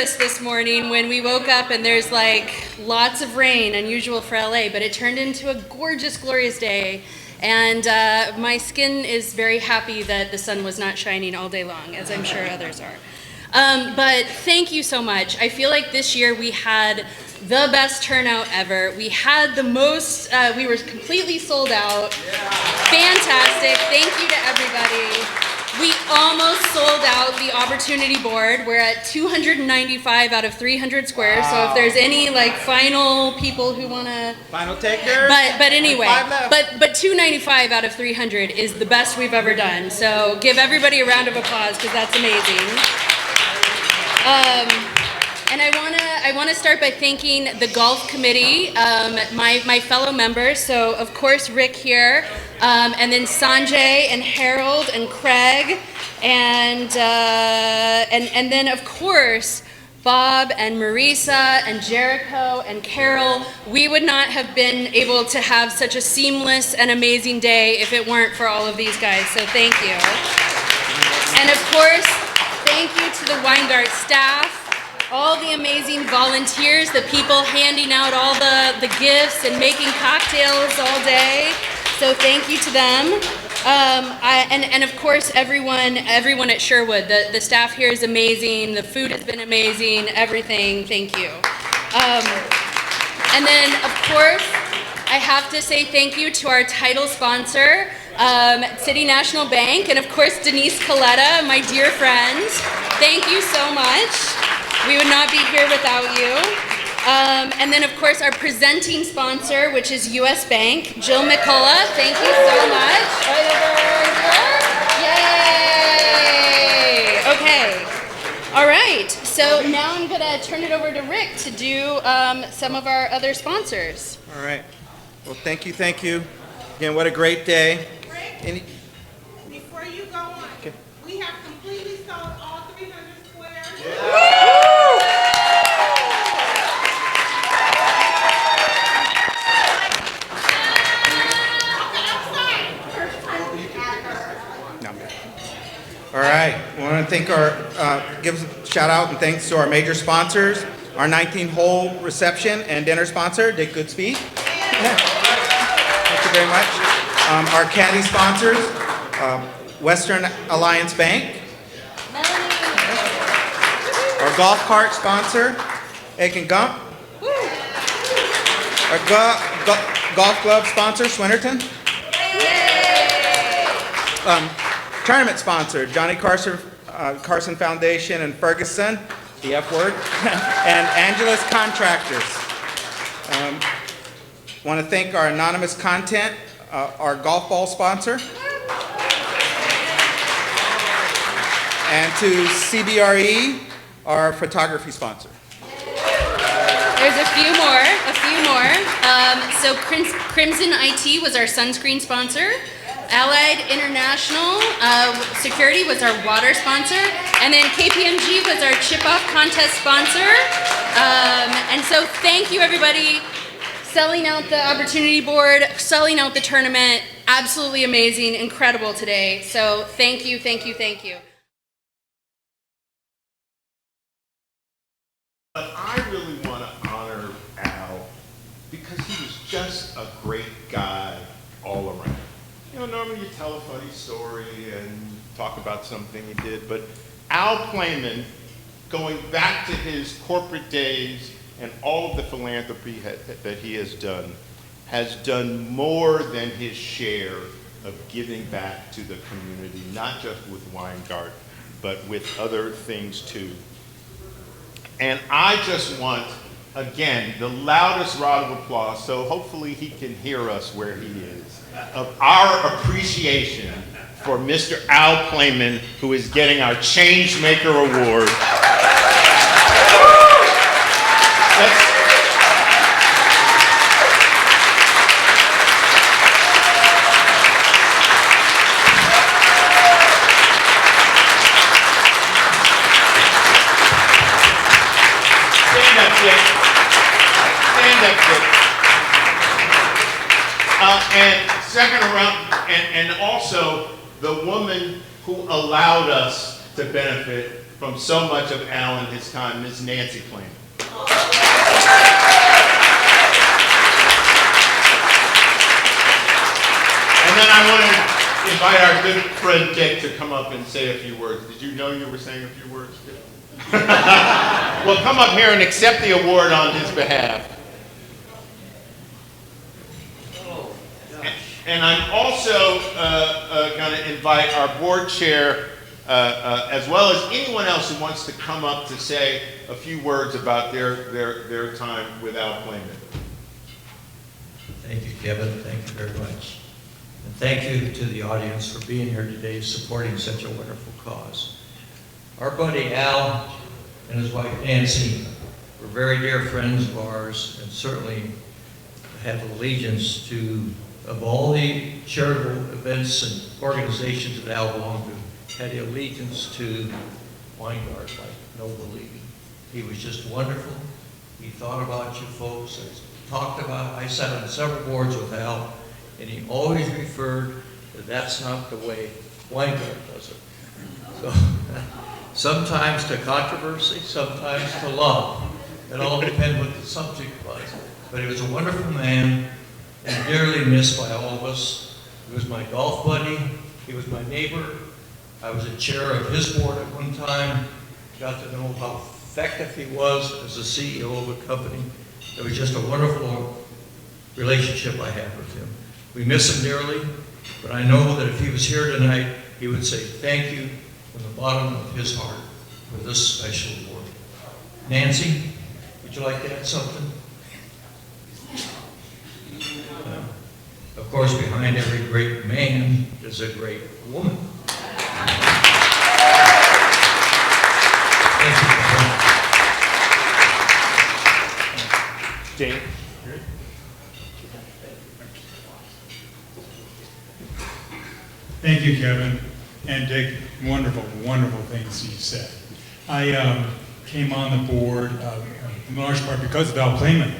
nervous this morning when we woke up and there's like lots of rain, unusual for LA, but it turned into a gorgeous, glorious day. And my skin is very happy that the sun was not shining all day long, as I'm sure others are. But thank you so much. I feel like this year we had the best turnout ever. We had the most, we were completely sold out. Fantastic. Thank you to everybody. We almost sold out the opportunity board. We're at 295 out of 300 squares. Wow. So if there's any like final people who want to final takers, but anyway, but 295 out of 300 is the best we've ever done. So give everybody a round of applause because that's amazing. And I wanna start by thanking the golf committee, my fellow members. So of course Rick here, and then Sanjay and Harold and Craig, and then of course Bob and Marisa and Jericho and Carol. We would not have been able to have such a seamless and amazing day if it weren't for all of these guys. So thank you. And of course, thank you to the Weingart staff. All the amazing volunteers, the people handing out all the gifts and making cocktails all day. So thank you to them. And of course everyone at Sherwood. The staff here is amazing. The food has been amazing. Everything. Thank you. And then of course I have to say thank you to our title sponsor, City National Bank, and of course Denise Coletta, my dear friend. Thank you so much. We would not be here without you. And then, of course, our presenting sponsor, which is U.S. Bank, Jill McCullough. Thank you so much. Right over here. Yay! Okay. All right. So now I'm going to turn it over to Rick to do some of our other sponsors. All right. Well, thank you. Again, what a great day. Rick, before you go on, okay. We have completely sold all 300 squares. Yeah. All right, we want to thank give a shout out and thanks to our major sponsors, our 19-hole reception and dinner sponsor, Dick Goodspeed. Thank you very much. Our caddy sponsors, Western Alliance Bank. Our golf cart sponsor, Aiken Gump. Our golf glove sponsor, Swinnerton. Tournament sponsor, Johnny Carson Foundation and Ferguson, the F word, and Angelus Contractors. Want to thank our anonymous content, our golf ball sponsor, and to CBRE, our photography sponsor. There's a few more. So Crimson IT was our sunscreen sponsor. Allied International Security was our water sponsor, and then KPMG was our chip-off contest sponsor. And so thank you everybody, selling out the opportunity board, selling out the tournament, absolutely amazing, incredible today. So thank you. But I really want to honor Al because he was just a great guy all around. You know, normally you tell a funny story and talk about something he did, but Al Playman, going back to his corporate days and all of the philanthropy that he has done more than his share of giving back to the community, not just with Weingart, but with other things too. And I just want, again, the loudest round of applause, so hopefully he can hear us where he is, of our appreciation for Mr. Al Playman, who is getting our Changemaker Award. Stand up, Dick. And second around, and also the woman who allowed us to benefit from so much of Al and his time, Ms. Nancy Plain. And then I want to invite our good friend Dick to come up and say a few words. Did you know you were saying a few words, Dick? Well, come up here and accept the award on his behalf. And I'm also going to invite our board chair, as well as anyone else who wants to come up to say a few words about their time with Al Playman. Thank you, Kevin. Thank you very much. And thank you to the audience for being here today, supporting such a wonderful cause. Our buddy Al and his wife Nancy were very dear friends of ours, and certainly have allegiance to, of all the charitable events and organizations that Al belonged to, had the allegiance to Weingart like no believing. He was just wonderful. He thought about you folks. I sat on several boards with Al, and he always referred that that's not the way Weingart does it. So, sometimes to controversy, sometimes to love. It all depends what the subject was. But he was a wonderful man and dearly missed by all of us. He was my golf buddy. He was my neighbor. I was a chair of his board at one time. Got to know how effective he was as a CEO of a company. It was just a wonderful relationship I had with him. We miss him dearly, but I know that if he was here tonight, he would say thank you from the bottom of his heart for this special award. Nancy, would you like to add something? Of course, behind every great man is a great woman. Thank you. Jane. Thank you, Kevin, and Dick. Wonderful, wonderful things you said. I came on the board in large part because of Al Playman.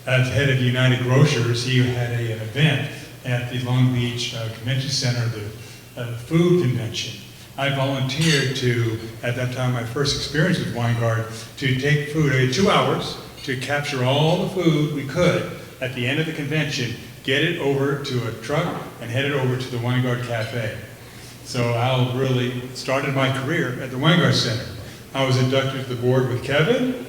As head of United Grocers, he had an event at the Long Beach Convention Center, the food convention. I volunteered to, at that time, my first experience with Weingart, to take food. I had 2 hours to capture all the food we could at the end of the convention, get it over to a truck, and head it over to the Weingart Cafe. So Al really started my career at the Weingart Center. I was inducted to the board with Kevin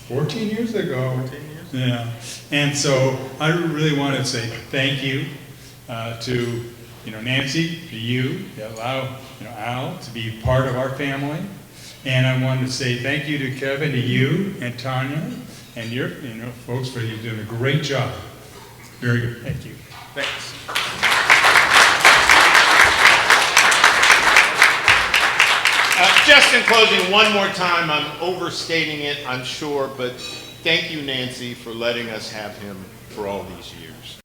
14 years ago. 14 years? Yeah. And so I really want to say thank you to Nancy, to you, to allow Al to be part of our family. And I wanted to say thank you to Kevin, to you, and Tanya, and your folks for you doing a great job. Very good. Thank you. Thanks. Just in closing, one more time, I'm overstating it, I'm sure, but thank you, Nancy, for letting us have him for all these years.